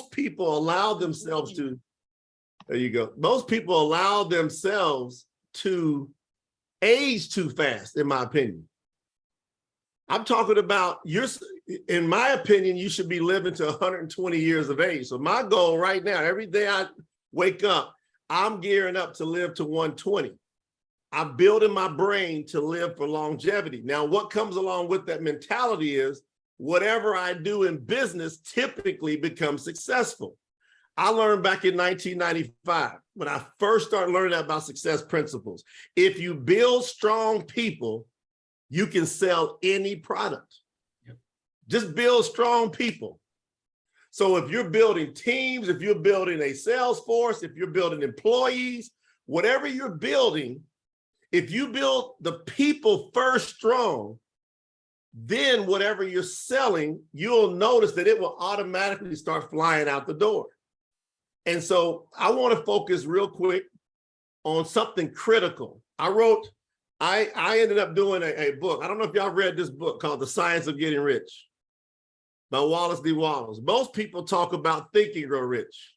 people allow themselves to, there you go. Most people allow themselves to age too fast, in my opinion. I'm talking about, in my opinion, you should be living to 120 years of age. So my goal right now, every day I wake up, I'm gearing up to live to 120. I'm building my brain to live for longevity. Now, what comes along with that mentality is whatever I do in business typically becomes successful. I learned back in 1995, when I first started learning about success principles. If you build strong people, you can sell any product. Yep. Just build strong people. So if you're building teams, if you're building a sales force, if you're building employees, whatever you're building, if you build the people first strong, then whatever you're selling, you'll notice that it will automatically start flying out the door. And so I want to focus real quick on something critical. I ended up doing a book. I don't know if y'all read this book called The Science of Getting Rich by Wallace D. Wallace. Most people talk about Think and Grow Rich.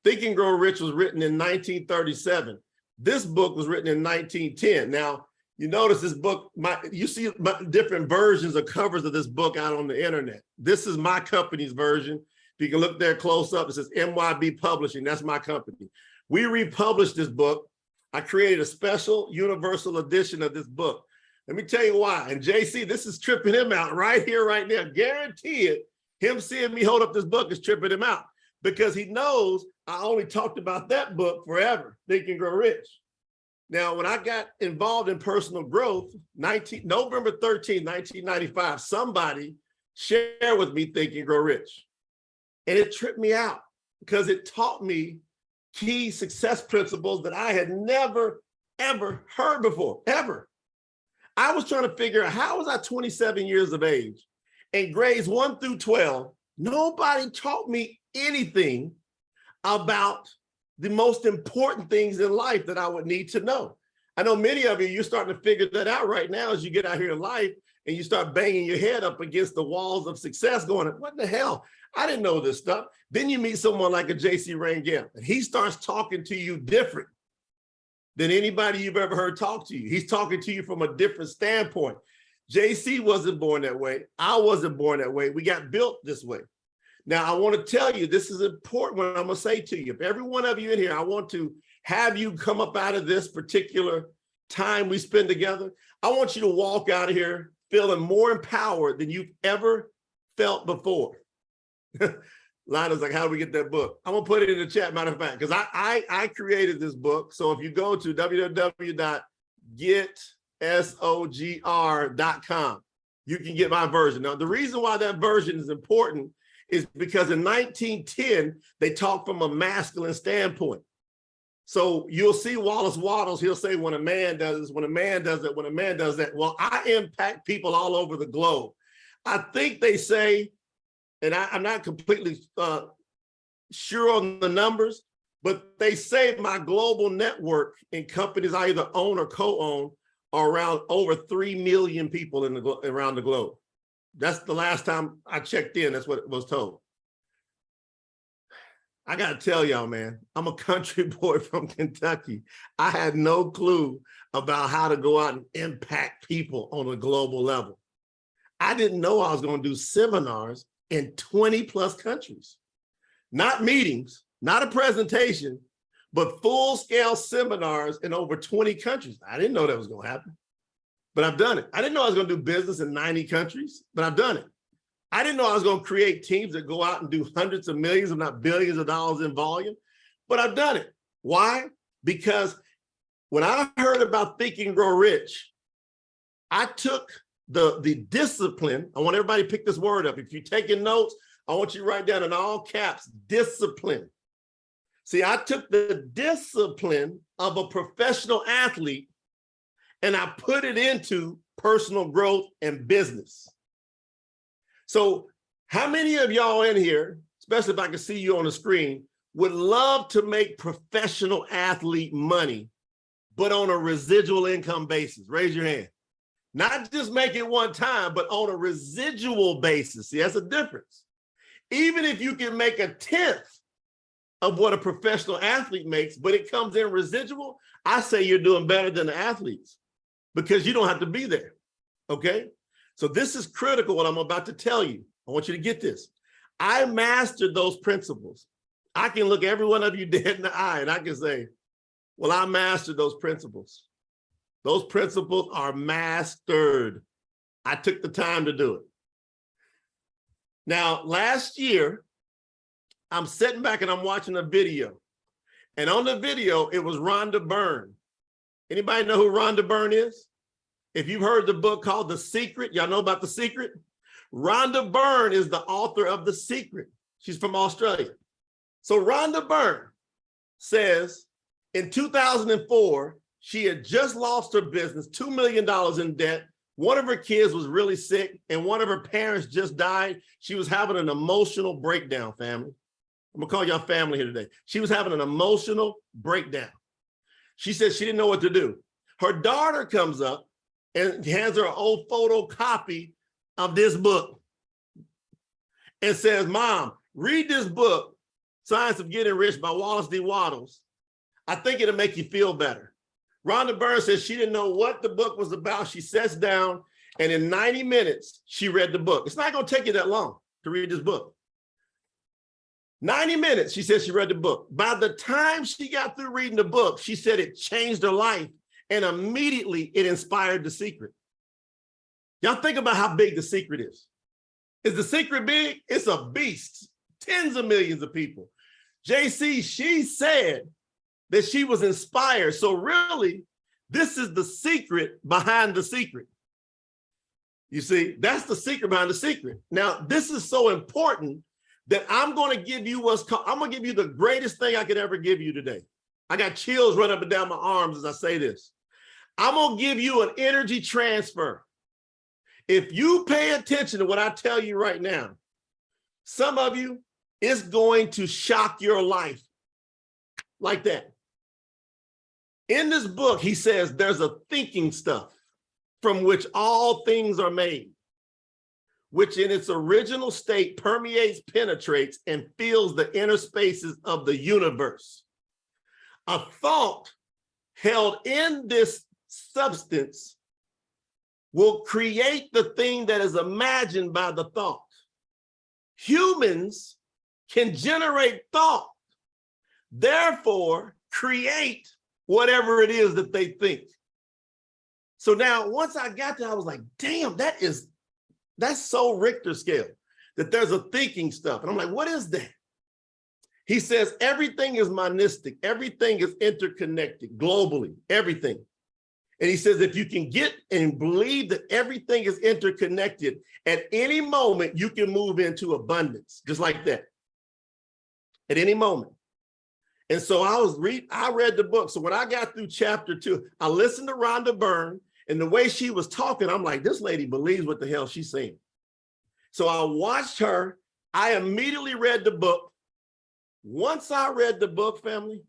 Think and Grow Rich was written in 1937. This book was written in 1910. Now, you notice this book, you see different versions or covers of this book out on the internet. This is my company's version. If you can look there close up, it says MYB Publishing. That's my company. We republished this book. I created a special universal edition of this book. Let me tell you why. And JC, this is tripping him out right here, right now. Guarantee it, him seeing me hold up this book is tripping him out because he knows I only talked about that book forever, Think and Grow Rich. Now, when I got involved in personal growth, November 13, 1995, somebody shared with me Think and Grow Rich. And it tripped me out because it taught me key success principles that I had never, ever heard before, ever. I was trying to figure out how was I 27 years of age and grades 1 through 12, nobody taught me anything about the most important things in life that I would need to know. I know many of you, you're starting to figure that out right now as you get out here in life and you start banging your head up against the walls of success going, what the hell? I didn't know this stuff. Then you meet someone like a JC Rangel and he starts talking to you different than anybody you've ever heard talk to you. He's talking to you from a different standpoint. JC wasn't born that way. I wasn't born that way. We got built this way. Now, I want to tell you, this is important what I'm going to say to you. If every one of you in here, I want to have you come up out of this particular time we spend together. I want you to walk out of here feeling more empowered than you've ever felt before. Lana's like, how do we get that book? I'm going to put it in the chat, matter of fact, because I created this book. So if you go to www.getsogr.com, you can get my version. Now, the reason why that version is important is because in 1910, they talk from a masculine standpoint. So you'll see Wallace Wattles, he'll say, when a man does this, when a man does that, when a man does that. Well, I impact people all over the globe. I think they say, and I'm not completely sure on the numbers, but they say my global network in companies I either own or co-own are around over 3 million people around the globe. That's the last time I checked in. That's what it was told. I got to tell y'all, man, I'm a country boy from Kentucky. I had no clue about how to go out and impact people on a global level. I didn't know I was going to do seminars in 20 plus countries, not meetings, not a presentation, but full scale seminars in over 20 countries. I didn't know that was going to happen, but I've done it. I didn't know I was going to do business in 90 countries, but I've done it. I didn't know I was going to create teams that go out and do hundreds of millions, if not billions of dollars in volume, but I've done it. Why? Because when I heard about Think and Grow Rich, I took the discipline. I want everybody to pick this word up. If you're taking notes, I want you to write down in all caps, discipline. See, I took the discipline of a professional athlete and I put it into personal growth and business. So how many of y'all in here, especially if I can see you on the screen, would love to make professional athlete money, but on a residual income basis? Raise your hand. Not just make it one time, but on a residual basis. See, that's a difference. Even if you can make 1/10 of what a professional athlete makes, but it comes in residual, I say you're doing better than the athletes because you don't have to be there, okay? So this is critical, what I'm about to tell you. I want you to get this. I mastered those principles. I can look every one of you dead in the eye and I can say, well, I mastered those principles. Those principles are mastered. I took the time to do it. Now, last year, I'm sitting back and I'm watching a video. And on the video, it was Rhonda Byrne. Anybody know who Rhonda Byrne is? If you've heard the book called The Secret, y'all know about The Secret? Rhonda Byrne is the author of The Secret. She's from Australia. So Rhonda Byrne says in 2004, she had just lost her business, $2 million in debt. One of her kids was really sick and one of her parents just died. She was having an emotional breakdown, family. I'm gonna call y'all family here today. She was having an emotional breakdown. She said she didn't know what to do. Her daughter comes up and hands her an old photocopy of this book and says, Mom, read this book, Science of Getting Rich by Wallace D. Wattles. I think it'll make you feel better. Rhonda Byrne says she didn't know what the book was about. She sits down and in 90 minutes, she read the book. It's not gonna take you that long to read this book. 90 minutes, she said she read the book. By the time she got through reading the book, she said it changed her life and immediately it inspired The Secret. Y'all think about how big The Secret is. Is The Secret big? It's a beast. Tens of millions of people. JC, she said that she was inspired. So really, this is the secret behind the secret. You see, that's the secret behind the secret. Now, this is so important that I'm going to give you I'm going to give you the greatest thing I could ever give you today. I got chills running up and down my arms as I say this. I'm going to give you an energy transfer. If you pay attention to what I tell you right now, some of you, it's going to shock your life like that. In this book, he says there's a thinking stuff from which all things are made, which in its original state permeates, penetrates, and fills the inner spaces of the universe. A thought held in this substance will create the thing that is imagined by the thought. Humans can generate thought, therefore create whatever it is that they think. So now, once I got there, I was like, damn, that's so Richter scale, that there's a thinking stuff. And I'm like, what is that? He says, everything is monistic. Everything is interconnected globally, everything. And he says, if you can get and believe that everything is interconnected, at any moment, you can move into abundance, just like that. At any moment. And so I read the book. So when I got through chapter 2, I listened to Rhonda Byrne, and the way she was talking, I'm like, this lady believes what the hell she's saying. So I watched her. I immediately read the book. Once I read the book, family,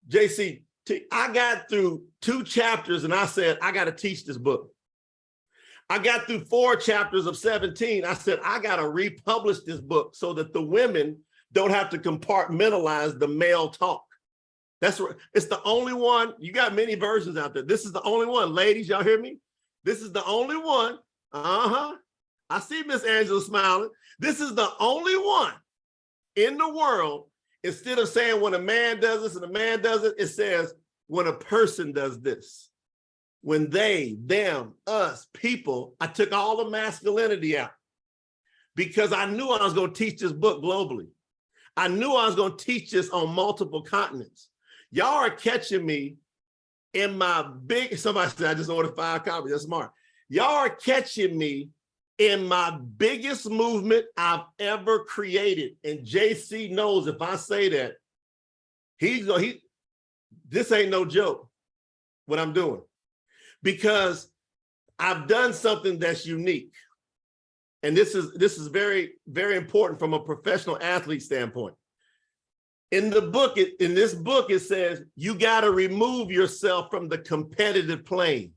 JC, I got through 2 chapters and I said, I got to teach this book. I got through 4 chapters of 17. I said, I got to republish this book so that the women don't have to compartmentalize the male talk. That's right. It's the only one. You got many versions out there. This is the only one. Ladies, y'all hear me? This is the only one. I see Miss Angela smiling. This is the only one in the world. Instead of saying when a man does this and a man does it, it says when a person does this. When they, them, us, people, I took all the masculinity out because I knew I was going to teach this book globally. I knew I was going to teach this on multiple continents. Y'all are catching me in my somebody said, I just ordered 5 copies, that's smart. Y'all are catching me in my biggest movement I've ever created. And JC knows if I say that, this ain't no joke, what I'm doing. Because I've done something that's unique. And this is very, very important from a professional athlete standpoint. In this book, it says, you got to remove yourself from the competitive plane.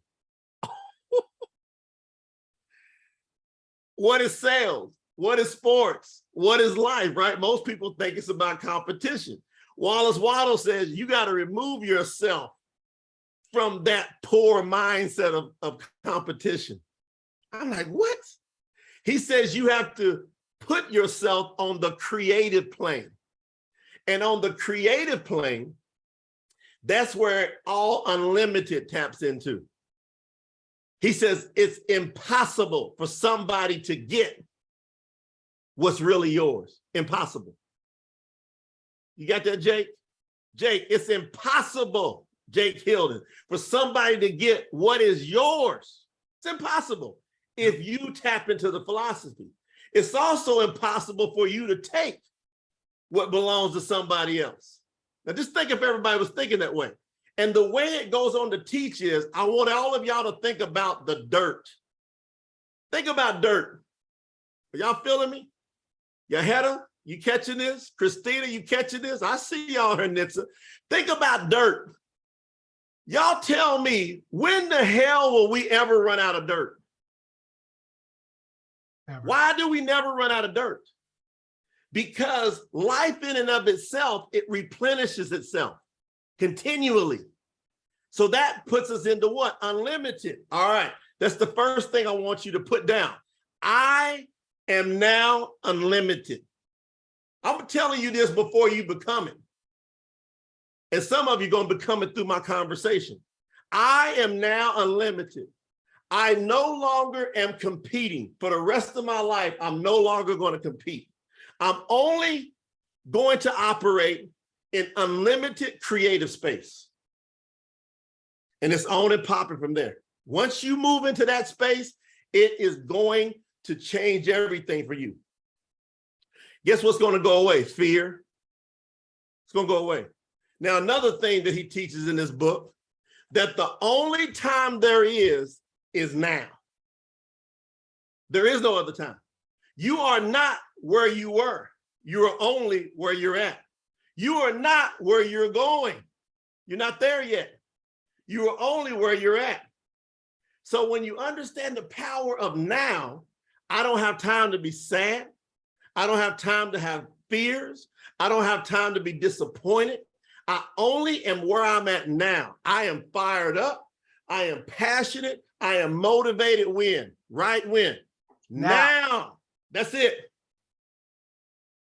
What is sales? What is sports? What is life, right? Most people think it's about competition. Wallace Waddle says you got to remove yourself from that poor mindset of competition. I'm like, what? He says you have to put yourself on the creative plane. And on the creative plane, that's where all unlimited taps into. He says it's impossible for somebody to get what's really yours. Impossible. You got that, Jake? Jake, it's impossible, Jake Hilden, for somebody to get what is yours. It's impossible if you tap into the philosophy. It's also impossible for you to take what belongs to somebody else. Now just think if everybody was thinking that way. And the way it goes on to teach is, I want all of y'all to think about the dirt. Think about dirt. Are y'all feeling me? Yaheda, you catching this? Christina, you catching this? I see y'all here, Nitsa. Think about dirt. Y'all tell me, when the hell will we ever run out of dirt? Never. Why do we never run out of dirt? Because life in and of itself, it replenishes itself continually. So that puts us into what? Unlimited. All right. That's the first thing I want you to put down. I am now unlimited. I'm telling you this before you become it. And some of you are going to become it through my conversation. I am now unlimited. I no longer am competing. For the rest of my life, I'm no longer going to compete. I'm only going to operate in unlimited creative space. And it's on and popping from there. Once you move into that space, it is going to change everything for you. Guess what's going to go away? Fear. It's going to go away. Now, another thing that he teaches in this book, that the only time there is now. There is no other time. You are not where you were. You are only where you're at. You are not where you're going. You're not there yet. You are only where you're at. So when you understand the power of now, I don't have time to be sad. I don't have time to have fears. I don't have time to be disappointed. I only am where I'm at now. I am fired up. I am passionate. I am motivated. When? Right when? Now. That's it.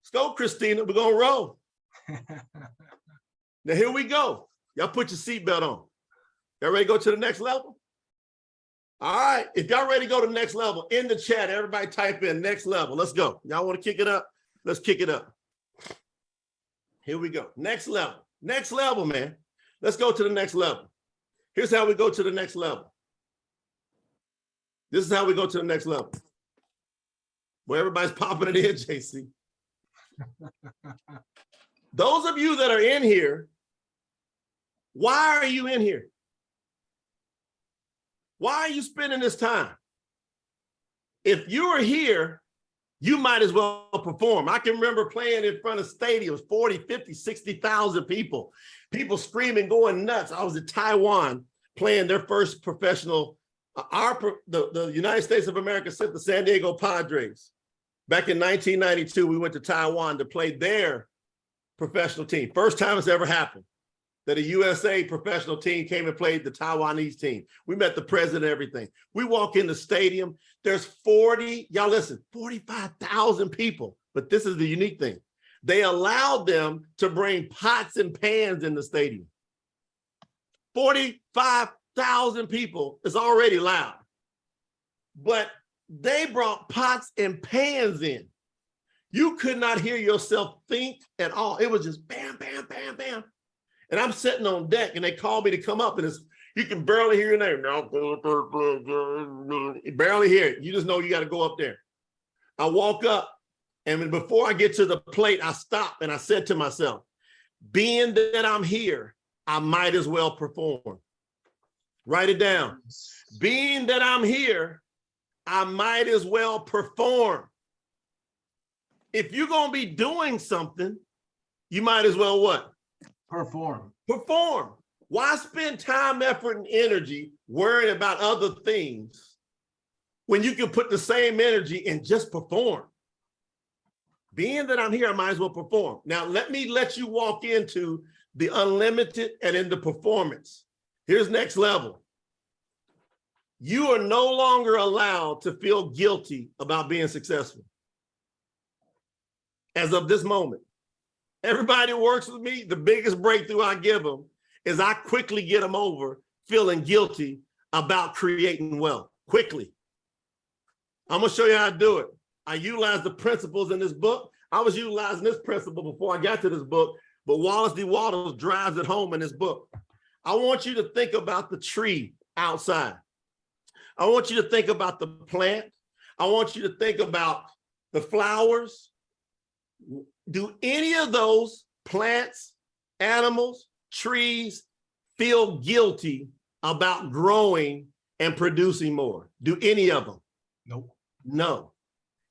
Let's go, Christina. We're going to roll. Now, here we go. Y'all put your seatbelt on. Y'all ready to go to the next level? All right. If y'all ready to go to the next level, in the chat, everybody type in next level. Let's go. Y'all want to kick it up? Let's kick it up. Here we go. Next level. Next level, man. Let's go to the next level. Here's how we go to the next level. This is how we go to the next level. Well, everybody's popping it in, JC. Those of you that are in here, why are you in here? Why are you spending this time? If you are here, you might as well perform. I can remember playing in front of stadiums, 40, 50, 60,000 people, screaming, going nuts. I was in Taiwan playing their first professional. The United States of America sent the San Diego Padres. Back in 1992, we went to Taiwan to play their professional team. First time it's ever happened that a USA professional team came and played the Taiwanese team. We met the president and everything. We walk in the stadium, there's 45,000 people. But this is the unique thing. They allowed them to bring pots and pans in the stadium. 45,000 people is already loud. But they brought pots and pans in. You could not hear yourself think at all. It was just bam, bam, bam, bam. And I'm sitting on deck and they called me to come up and you can barely hear your name. You barely hear it. You just know you got to go up there. I walk up and before I get to the plate, I stop and I said to myself, being that I'm here, I might as well perform. Write it down. Being that I'm here, I might as well perform. If you're going to be doing something, you might as well what? Perform. Perform. Why spend time, effort, and energy worrying about other things when you can put the same energy and just perform? Being that I'm here, I might as well perform. Now, let me let you walk into the unlimited and into performance. Here's next level. You are no longer allowed to feel guilty about being successful. As of this moment, everybody who works with me, the biggest breakthrough I give them is I quickly get them over feeling guilty about creating wealth, quickly. I'm gonna show you how to do it. I utilize the principles in this book. I was utilizing this principle before I got to this book, but Wallace D. Wattles drives it home in this book. I want you to think about the tree outside. I want you to think about the plant. I want you to think about the flowers. Do any of those plants, animals, trees feel guilty about growing and producing more? Do any of them? Nope. No.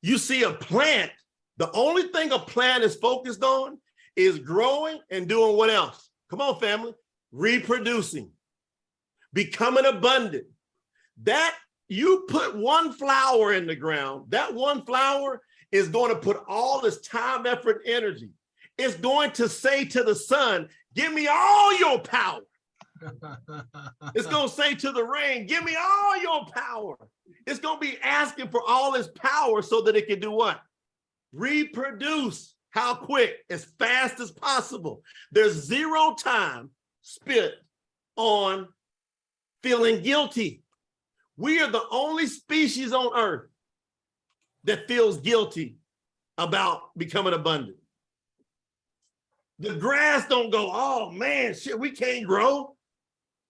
You see a plant, the only thing a plant is focused on is growing and doing what else? Come on, family. Reproducing, becoming abundant. That you put one flower in the ground, that one flower is going to put all this time, effort, energy. It's going to say to the sun, give me all your power. It's going to say to the rain, give me all your power. It's going to be asking for all its power so that it can do what? Reproduce. How quick? As fast as possible. There's zero time spent on feeling guilty. We are the only species on earth that feels guilty about becoming abundant. The grass don't go, oh man, shit, we can't grow.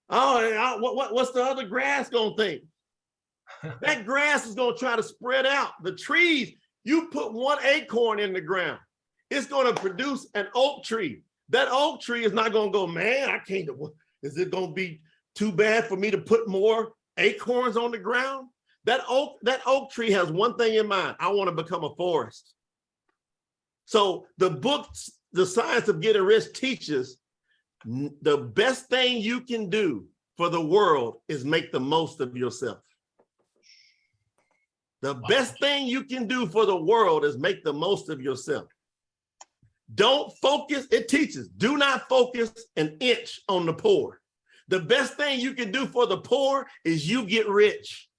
Oh, what's the other grass gonna think? That grass is gonna try to spread out. The trees, you put one acorn in the ground, it's gonna produce an oak tree. That oak tree is not gonna go, man, I can't, is it gonna be too bad for me to put more acorns on the ground? That oak tree has one thing in mind. I want to become a forest. So the book, The Science of Getting Rich, teaches the best thing you can do for the world is make the most of yourself. The best thing you can do for the world is make the most of yourself. Don't focus, it teaches, do not focus an inch on the poor. The best thing you can do for the poor is you get rich.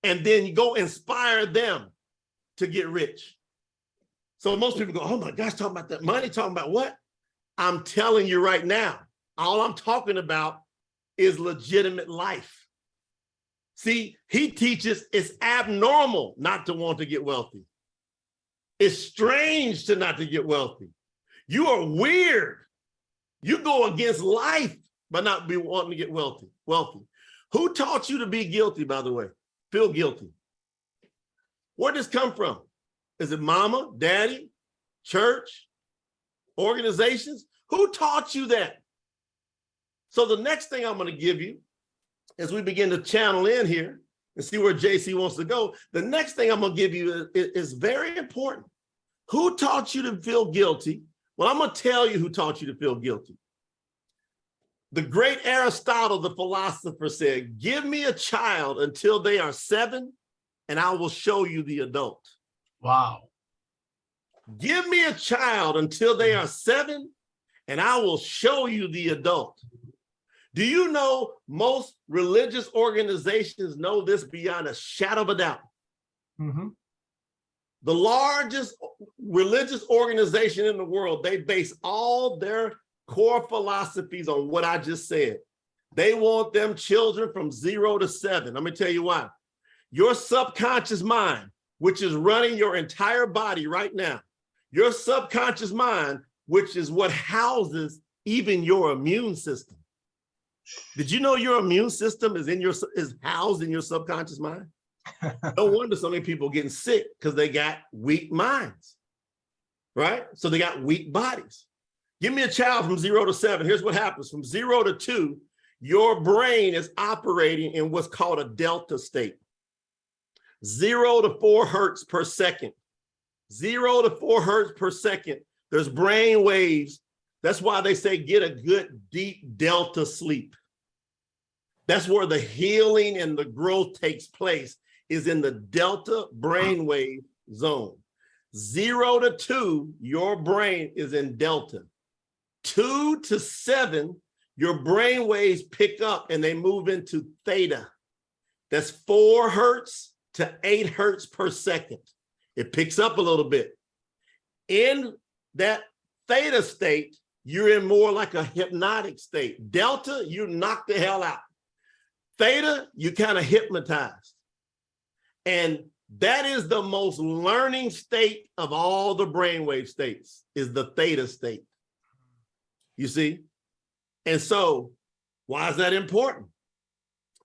And then you go inspire them to get rich. So most people go, oh my gosh, talking about that money, talking about what? I'm telling you right now, all I'm talking about is legitimate life. See, he teaches it's abnormal not to want to get wealthy. It's strange to not to get wealthy. You are weird. You go against life by not be wanting to get wealthy. Who taught you to be guilty, by the way? Feel guilty. Where does this come from? Is it mama, daddy, church, organizations? Who taught you that? So the next thing I'm going to give you, as we begin to channel in here and see where JC wants to go, the next thing I'm going to give you is very important. Who taught you to feel guilty? Well, I'm going to tell you who taught you to feel guilty. The great Aristotle, the philosopher, said, give me a child until they are 7 and I will show you the adult. Wow. Give me a child until they are 7 and I will show you the adult. Do you know most religious organizations know this beyond a shadow of a doubt? Mm-hmm. The largest religious organization in the world, they base all their core philosophies on what I just said. They want them children from 0 to 7. Let me tell you why. Your subconscious mind, which is running your entire body right now, your subconscious mind, which is what houses even your immune system. Did you know your immune system is housed in your subconscious mind? No wonder so many people are getting sick because they got weak minds, right? So they got weak bodies. Give me a child from 0 to 7. Here's what happens. From 0 to 2, your brain is operating in what's called a delta state. 0 to 4 hertz per second. 0 to 4 hertz per second. There's brain waves. That's why they say get a good deep delta sleep. That's where the healing and the growth takes place, is in the delta brainwave zone. 0 to 2, your brain is in delta. 2 to 7, your brain waves pick up and they move into theta. That's 4 hertz to 8 hertz per second. It picks up a little bit. In that theta state, you're in more like a hypnotic state. Delta, you knock the hell out. Theta, you kind of hypnotized. And that is the most learning state of all the brainwave states, is the theta state. You see? And so, why is that important?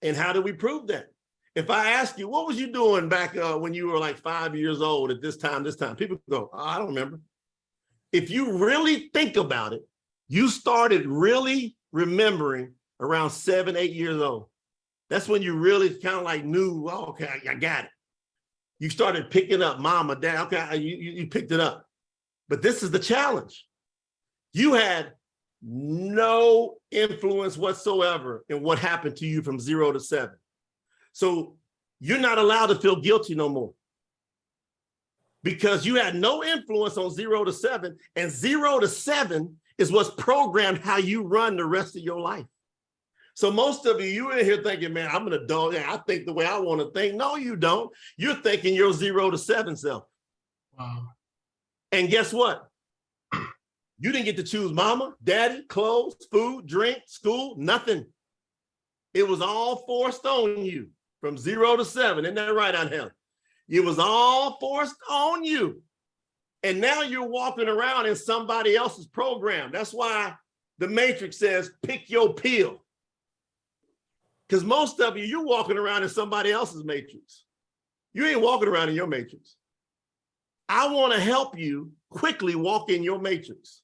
And how do we prove that? If I ask you, what was you doing back when you were like 5 years old at this time, people go, oh, I don't remember. If you really think about it, you started really remembering around 7, 8 years old. That's when you really kind of like knew, oh, okay, I got it. You started picking up mama, dad, okay, you picked it up. But this is the challenge. You had no influence whatsoever in what happened to you from 0 to 7. So you're not allowed to feel guilty no more, because you had no influence on 0 to 7, and 0 to 7 is what's programmed how you run the rest of your life. So most of you in here thinking, man, I'm an adult. Yeah, I think the way I want to think. No, you don't. You're thinking your 0 to 7 self. Wow. And guess what? You didn't get to choose mama, daddy, clothes, food, drink, school, nothing. It was all forced on you from 0 to 7. Isn't that right, Angel? It was all forced on you. And now you're walking around in somebody else's program. That's why the Matrix says, pick your pill. Because most of you, you're walking around in somebody else's matrix. You ain't walking around in your matrix. I want to help you quickly walk in your matrix.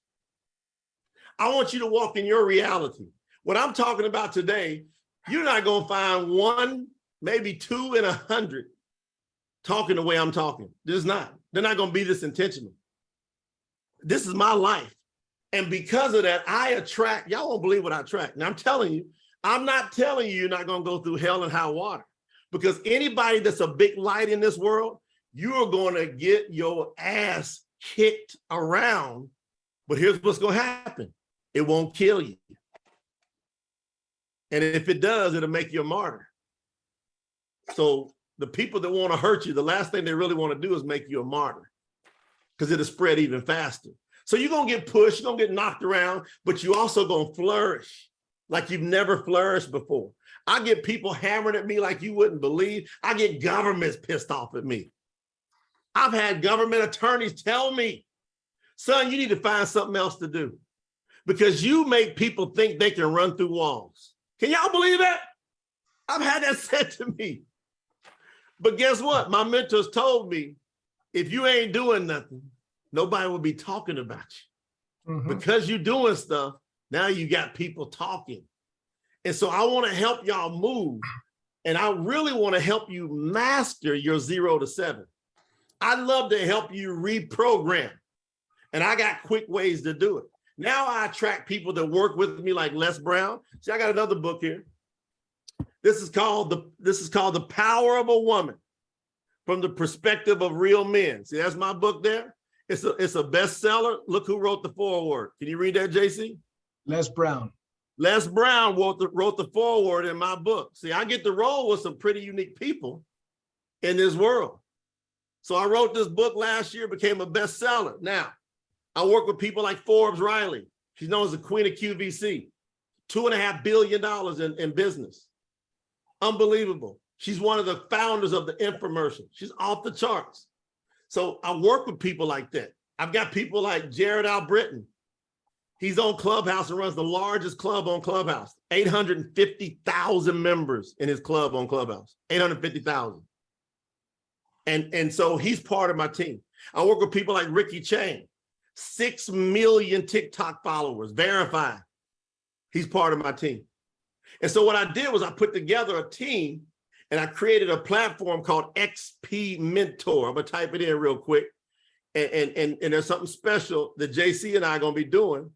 I want you to walk in your reality. What I'm talking about today, you're not going to find 1, maybe 2 in 100 talking the way I'm talking. There's not. They're not going to be this intentional. This is my life. And because of that, I attract, y'all won't believe what I attract. Now I'm telling you, I'm not telling you you're not going to go through hell and high water, because anybody that's a big light in this world, you're going to get your ass kicked around. But here's what's going to happen. It won't kill you. And if it does, it'll make you a martyr. So the people that want to hurt you, the last thing they really want to do is make you a martyr, because it'll spread even faster. So you're going to get pushed, you're going to get knocked around, but you also going to flourish like you've never flourished before. I get people hammering at me like you wouldn't believe. I get governments pissed off at me. I've had government attorneys tell me, son, you need to find something else to do, because you make people think they can run through walls. Can y'all believe that? I've had that said to me. But guess what? My mentors told me, if you ain't doing nothing, nobody will be talking about you. Mm-hmm. Because you're doing stuff, now you got people talking. And so I want to help y'all move. And I really want to help you master your 0 to 7. I'd love to help you reprogram. And I got quick ways to do it. Now I attract people that work with me, like Les Brown. See, I got another book here. This is called The Power of a Woman from the Perspective of Real Men. See, that's my book there. It's a bestseller. Look who wrote the foreword. Can you read that, JC? Les Brown. Les Brown wrote the foreword in my book. See, I get to roll with some pretty unique people in this world. So I wrote this book last year, became a bestseller. Now, I work with people like Forbes Riley. She's known as the queen of QVC. $2.5 billion in business. Unbelievable. She's one of the founders of the infomercial. She's off the charts. So I work with people like that. I've got people like Jared Albritton. He's on Clubhouse and runs the largest club on Clubhouse. 850,000 members in his club on Clubhouse. 850,000. And so he's part of my team. I work with people like Ricky Chang. 6 million TikTok followers, verified. He's part of my team. And so what I did was I put together a team and I created a platform called XP Mentor. I'm gonna type it in real quick. And there's something special that JC and I are gonna be doing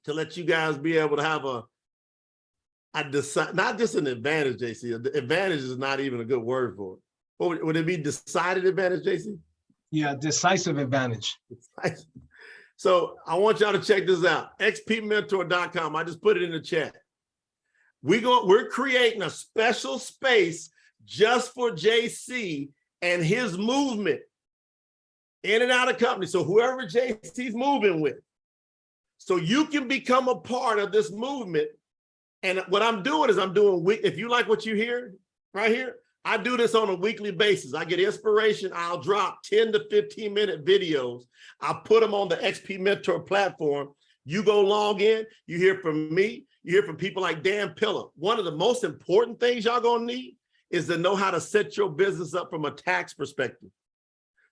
to let you guys be able to have not just an advantage, JC. The advantage is not even a good word for it. Would it be decided advantage, JC? Yeah, decisive advantage. So I want y'all to check this out. xpmentor.com. I just put it in the chat. We're creating a special space just for JC and his movement in and out of company. So whoever JC's moving with. So you can become a part of this movement. And what I'm doing is if you like what you hear right here, I do this on a weekly basis. I get inspiration. I'll drop 10 to 15 minute videos. I put them on the XP Mentor platform. You go log in, you hear from me, you hear from people like Dan Pillar. One of the most important things y'all gonna need is to know how to set your business up from a tax perspective.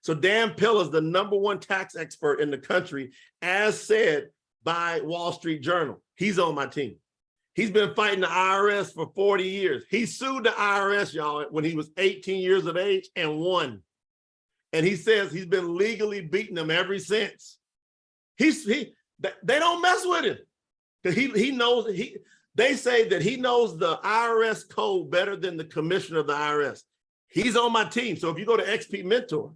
So Dan Pillar is the #1 tax expert in the country, as said by Wall Street Journal. He's on my team. He's been fighting the IRS for 40 years. He sued the IRS, y'all, when he was 18 years of age and won. And he says he's been legally beating them ever since. They don't mess with him. He knows, they say that he knows the IRS code better than the commissioner of the IRS. He's on my team. So if you go to xpmentor.com,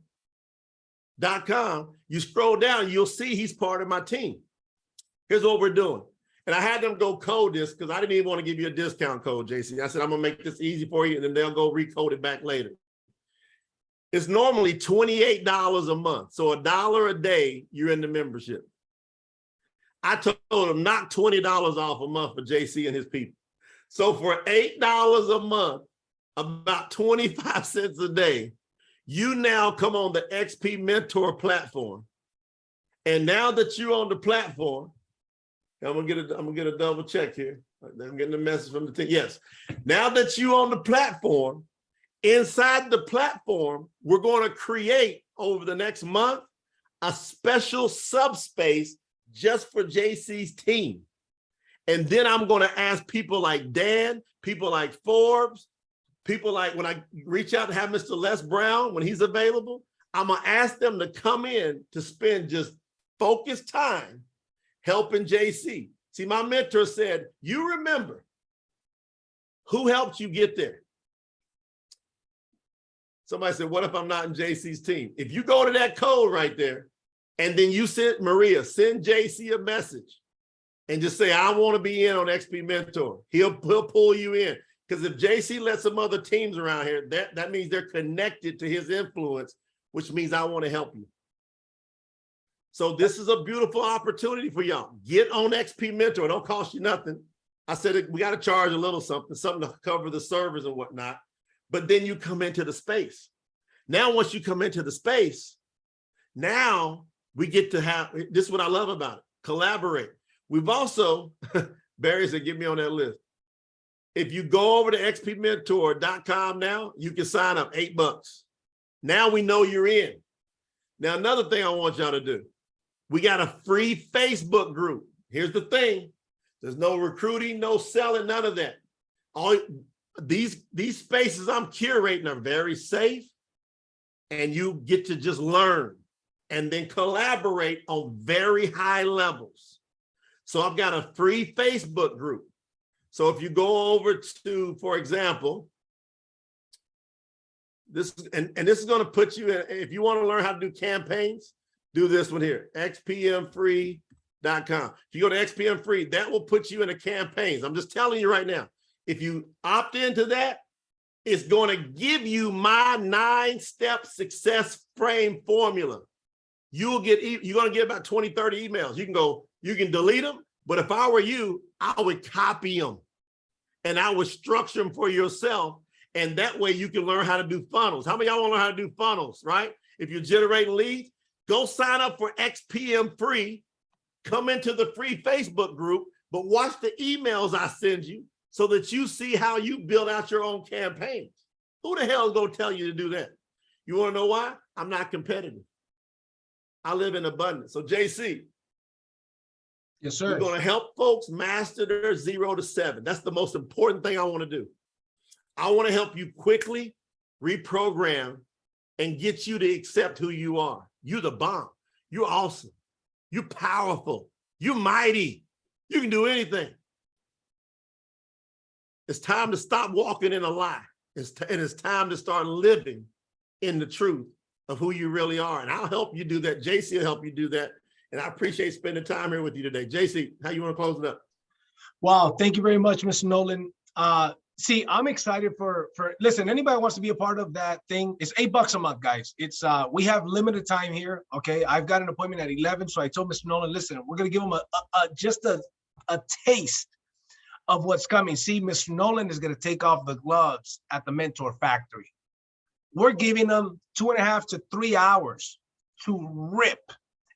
you scroll down, you'll see he's part of my team. Here's what we're doing. And I had them go code this because I didn't even want to give you a discount code, JC. I said, I'm going to make this easy for you, and then they'll go recode it back later. It's normally $28 a month. So $1 a day, you're in the membership. I told them knock $20 off a month for JC and his people. So for $8 a month, about 25 cents a day, you now come on the XP Mentor platform. And now that you're on the platform, I'm gonna get a double check here. I'm getting a message from the team. Yes. Now that you're on the platform, inside the platform, we're going to create over the next month a special subspace just for JC's team. And then I'm going to ask people like Dan, people like Forbes, people like when I reach out to have Mr. Les Brown when he's available, I'm going to ask them to come in to spend just focused time helping JC. See, my mentor said, you remember who helped you get there. Somebody said, what if I'm not in JC's team? If you go to that code right there, and then you send JC a message and just say, I want to be in on XP Mentor. He'll pull you in. Because if JC lets some other teams around here, that means they're connected to his influence, which means I want to help you. So this is a beautiful opportunity for y'all. Get on XP Mentor. It don't cost you nothing. I said we got to charge a little something to cover the servers and whatnot. But then you come into the space. Now, once you come into the space, now we get to have, this is what I love about it, collaborate. We've also, Barry said, get me on that list. If you go over to xpmentor.com now, you can sign up $8. Now we know you're in. Now, another thing I want y'all to do, we got a free Facebook group. Here's the thing. There's no recruiting, no selling, none of that. All these spaces I'm curating are very safe, and you get to just learn and then collaborate on very high levels. So I've got a free Facebook group. So if you go over to, for example, this is going to put you in, if you want to learn how to do campaigns, do this one here, xpmfree.com. If you go to XPM Free, that will put you into campaigns. I'm just telling you right now, if you opt into that, it's going to give you my 9-step success frame formula. You're going to get about 20, 30 emails. You can delete them, but if I were you, I would copy them and I would structure them for yourself. And that way you can learn how to do funnels. How many of y'all want to learn how to do funnels, right? If you're generating leads, go sign up for XPM Free, come into the free Facebook group, but watch the emails I send you so that you see how you build out your own campaigns. Who the hell is going to tell you to do that? You want to know why? I'm not competitive. I live in abundance. So JC, yes, sir. We're going to help folks master their 0 to 7. That's the most important thing I want to do. I want to help you quickly reprogram and get you to accept who you are. You're the bomb. You're awesome. You're powerful. You're mighty. You can do anything. It's time to stop walking in a lie. It's time to start living in the truth of who you really are. And I'll help you do that. JC will help you do that. And I appreciate spending time here with you today. JC, how you want to close it up? Wow, thank you very much, Mr. Noland. See, I'm excited for listen, anybody wants to be a part of that thing, it's $8 a month, guys. It's we have limited time here. Okay. I've got an appointment at 11. So I told Mr. Noland, listen, we're gonna give him just a taste of what's coming. See, Mr. Noland is gonna take off the gloves at the Mentor Factory. We're giving them 2.5 to 3 hours to rip.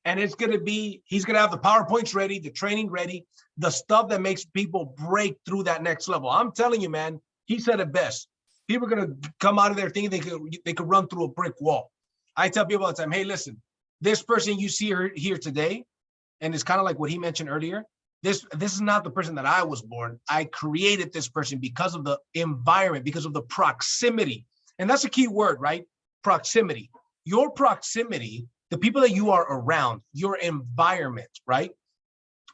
And it's going to be, he's going to have the PowerPoints ready, the training ready, the stuff that makes people break through that next level. I'm telling you, man, he said it best. People are going to come out of there thinking they could run through a brick wall. I tell people all the time, hey, listen, this person you see here today, and it's kind of like what he mentioned earlier, this is not the person that I was born. I created this person because of the environment, because of the proximity. And that's a key word, right? Proximity. Your proximity, the people that you are around, your environment, right?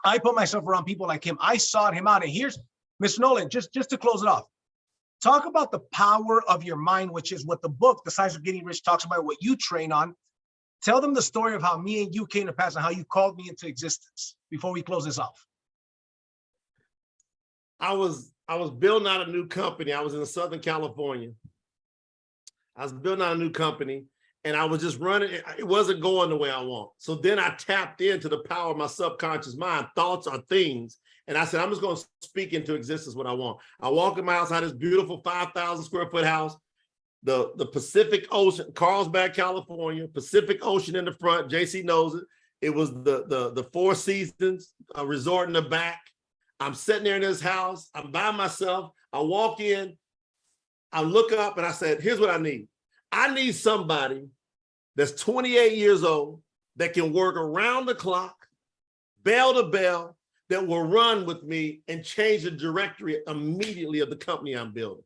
I put myself around people like him. I sought him out. And here's, Mr. Noland, just to close it off, talk about the power of your mind, which is what the book, The Science of Getting Rich, talks about, what you train on. Tell them the story of how me and you came to pass and how you called me into existence before we close this off. I was building out a new company. I was in Southern California. I was building out a new company and I was just running. It wasn't going the way I want. So then I tapped into the power of my subconscious mind. Thoughts are things. And I said, I'm just going to speak into existence what I want. I walk in my house. I had this beautiful 5,000 square foot house, the Pacific Ocean, Carlsbad, California, Pacific Ocean in the front. JC knows it. It was the Four Seasons resort in the back. I'm sitting there in this house. I'm by myself. I walk in. I look up and I said, here's what I need. I need somebody that's 28 years old that can work around the clock, bell to bell, that will run with me and change the directory immediately of the company I'm building.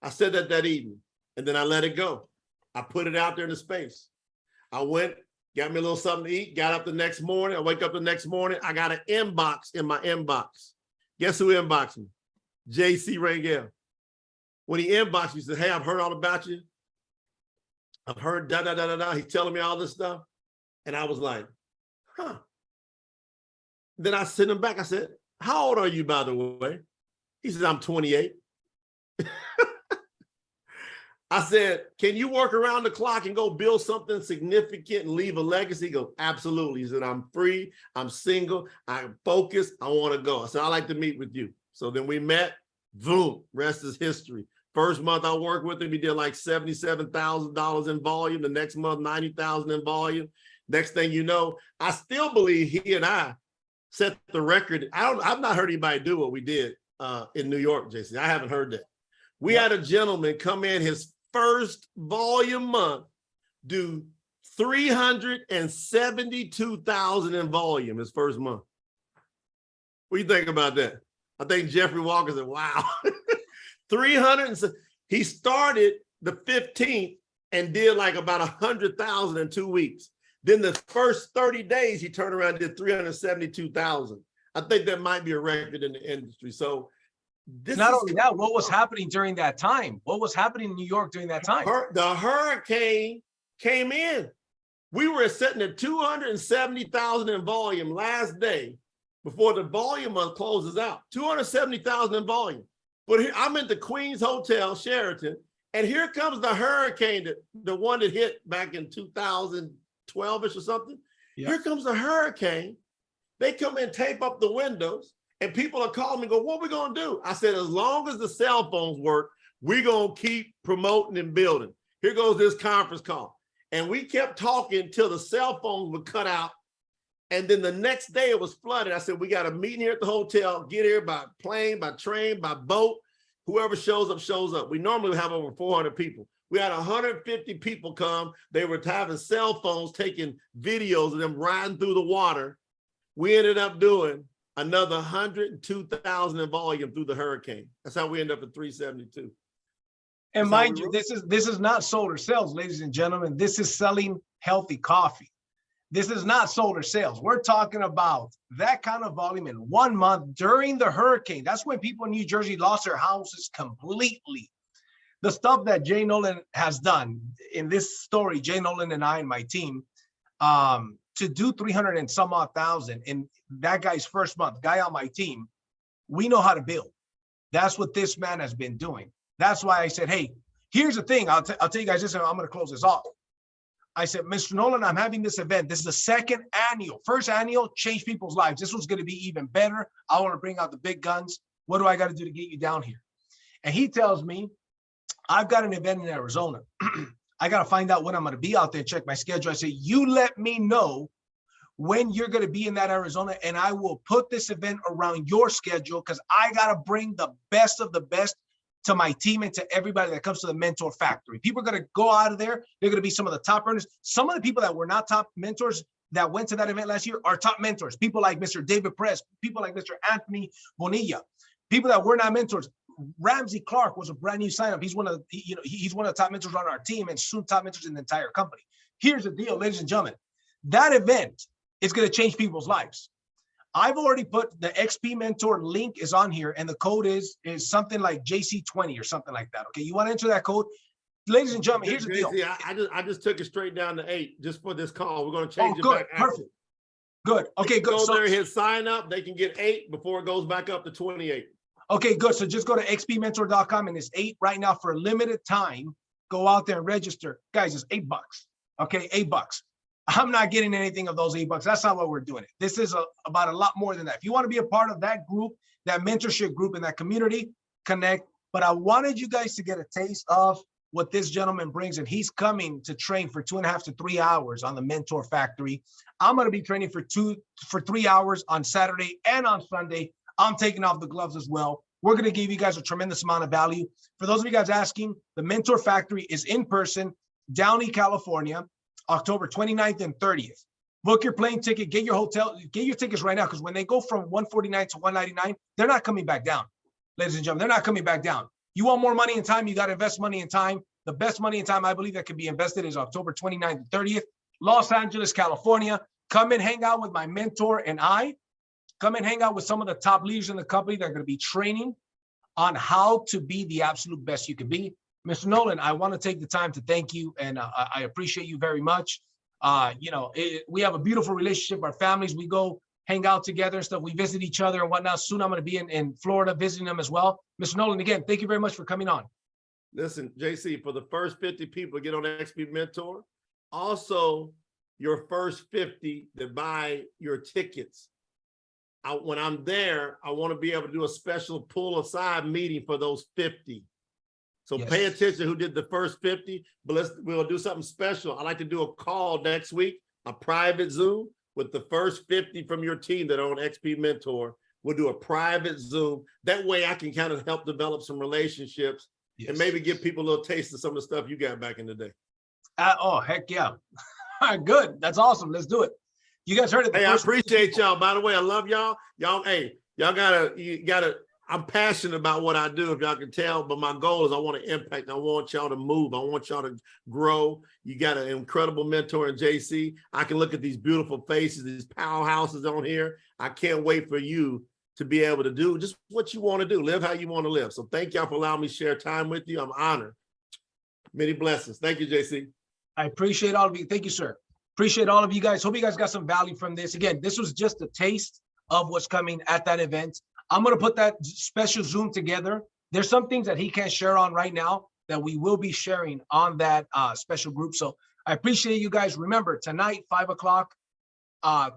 I said that evening, and then I let it go. I put it out there in the space. I went, got me a little something to eat, got up the next morning. I wake up the next morning. I got an inbox in my inbox. Guess who inboxed me? JC Rangel. When he inboxed me, he said, hey, I've heard all about you. I've heard da-da-da-da-da. He's telling me all this stuff. And I was like, huh. Then I sent him back. I said, how old are you, by the way? He said, I'm 28. I said, can you work around the clock and go build something significant and leave a legacy? He goes, absolutely. He said, I'm free. I'm single. I'm focused. I want to go. I said, I'd like to meet with you. So then we met. Boom. Rest is history. First month I worked with him, he did like $77,000 in volume. The next month, 90,000 in volume. Next thing you know, I still believe he and I set the record. I've not heard anybody do what we did in New York, JC. I haven't heard that. We had a gentleman come in his first volume month, do 372,000 in volume his first month. What do you think about that? I think Jeffrey Walker said, wow, 300. He started the 15th and did like about 100,000 in 2 weeks. Then the first 30 days, he turned around and did 372,000. I think that might be a record in the industry. So this not only that, what was happening during that time? What was happening in New York during that time? The hurricane came in. We were sitting at 270,000 in volume last day before the volume month closes out. 270,000 in volume. But here, I'm at the Queens Hotel, Sheraton, and here comes the hurricane, the one that hit back in 2012-ish or something. Yep. Here comes the hurricane. They come and tape up the windows, and people are calling me and go, what are we going to do? I said, as long as the cell phones work, we're going to keep promoting and building. Here goes this conference call. And we kept talking till the cell phones were cut out. And then the next day it was flooded. I said, we got a meeting here at the hotel, get here by plane, by train, by boat. Whoever shows up, shows up. We normally have over 400 people. We had 150 people come. They were having cell phones, taking videos of them riding through the water. We ended up doing another 102,000 in volume through the hurricane. That's how we ended up at 372. And mind you, this is not solar sales, ladies and gentlemen. This is selling healthy coffee. This is not solar sales. We're talking about that kind of volume in 1 month during the hurricane. That's when people in New Jersey lost their houses completely. the stuff that Jay Noland has done in this story, Jay Noland and I and my team, to do 300 and some odd thousand in that guy's first month, guy on my team, we know how to build. That's what this man has been doing. That's why I said, hey, here's the thing. I'll tell you guys this, and I'm going to close this off. I said, Mr. Noland, I'm having this event. This is the first annual, change people's lives. This one's going to be even better. I want to bring out the big guns. What do I got to do to get you down here? And he tells me, I've got an event in Arizona. I got to find out when I'm going to be out there, check my schedule. I say, you let me know when you're going to be in that Arizona, and I will put this event around your schedule, because I got to bring the best of the best to my team and to everybody that comes to the Mentor Factory. People are going to go out of there. They're going to be some of the top earners. Some of the people that were not top mentors that went to that event last year are top mentors. People like Mr. David Press, people like Mr. Anthony Bonilla, people that were not mentors. Ramsey Clark was a brand new sign-up. He's one of the top mentors on our team and soon top mentors in the entire company. Here's the deal, ladies and gentlemen. That event is going to change people's lives. I've already put the XP Mentor link is on here, and the code is something like JC20 or something like that. Okay, you want to enter that code, ladies and gentlemen. Here's the deal. I just took it straight down to 8 just for this call. We're going to change it back. Perfect. Good. Okay, good. Go there, hit sign up. They can get 8 before it goes back up to 28. Okay, good. So just go to xpmentor.com, and it's 8 right now for a limited time. Go out there and register. Guys, it's $8. Okay, $8. I'm not getting anything of those $8. That's not what we're doing. This is about a lot more than that. If you want to be a part of that group, that mentorship group in that community, connect. But I wanted you guys to get a taste of what this gentleman brings, and he's coming to train for 2.5 to 3 hours on the Mentor Factory. I'm going to be training for 3 hours on Saturday and on Sunday. I'm taking off the gloves as well. We're going to give you guys a tremendous amount of value. For those of you guys asking, the Mentor Factory is in person, Downey, California, October 29th and 30th. Book your plane ticket, get your hotel, get your tickets right now, because when they go from $149 to $199, they're not coming back down. Ladies and gentlemen, they're not coming back down. You want more money and time, you got to invest money and time. The best money and time I believe that can be invested is October 29th and 30th, Los Angeles, California. Come and hang out with my mentor and I. Come and hang out with some of the top leaders in the company that are going to be training on how to be the absolute best you can be. Mr. Noland, I want to take the time to thank you, and I appreciate you very much. We have a beautiful relationship. Our families, we go hang out together and stuff. We visit each other and whatnot. Soon I'm going to be in Florida visiting them as well. Mr. Noland, again, thank you very much for coming on. Listen, JC, for the first 50 people get on XP Mentor, also your first 50 that buy your tickets. When I'm there, I want to be able to do a special pull aside meeting for those 50. So yes. Pay attention who did the first 50, but we'll do something special. I'd like to do a call next week, a private Zoom with the first 50 from your team that are on XP Mentor. We'll do a private Zoom. That way I can kind of help develop some relationships and maybe give people a little taste of some of the stuff you got back in the day. Oh, heck yeah. Good. That's awesome. Let's do it. You guys heard it. Hey, I appreciate y'all. By the way, I love y'all. Y'all, hey, you gotta, I'm passionate about what I do, if y'all can tell, but my goal is I want to impact. I want y'all to move. I want y'all to grow. You got an incredible mentor in JC. I can look at these beautiful faces, these powerhouses on here. I can't wait for you to be able to do just what you want to do, live how you want to live. So thank y'all for allowing me to share time with you. I'm honored. Many blessings. Thank you, JC. I appreciate all of you. Thank you, sir. Appreciate all of you guys. Hope you guys got some value from this. Again, this was just a taste of what's coming at that event. I'm going to put that special Zoom together. There's some things that he can't share on right now that we will be sharing on that special group. So I appreciate you guys. Remember, tonight, 5 o'clock,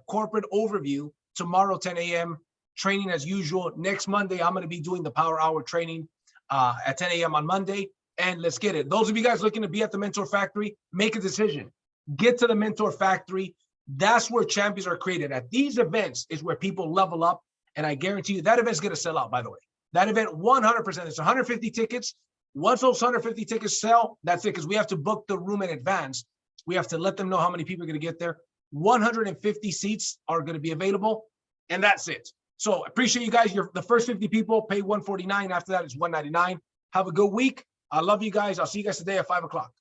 corporate overview. Tomorrow, 10 a.m., training as usual. Next Monday, I'm going to be doing the Power Hour training at 10 a.m. on Monday. And let's get it. Those of you guys looking to be at the Mentor Factory, make a decision. Get to the Mentor Factory. That's where champions are created. At these events is where people level up. And I guarantee you that event's going to sell out, by the way. That event, 100%. It's 150 tickets. Once those 150 tickets sell, that's it, because we have to book the room in advance. We have to let them know how many people are going to get there. 150 seats are going to be available, and that's it. So I appreciate you guys. The first 50 people pay $149. After that, it's $199. Have a good week. I love you guys. I'll see you guys today at 5 o'clock.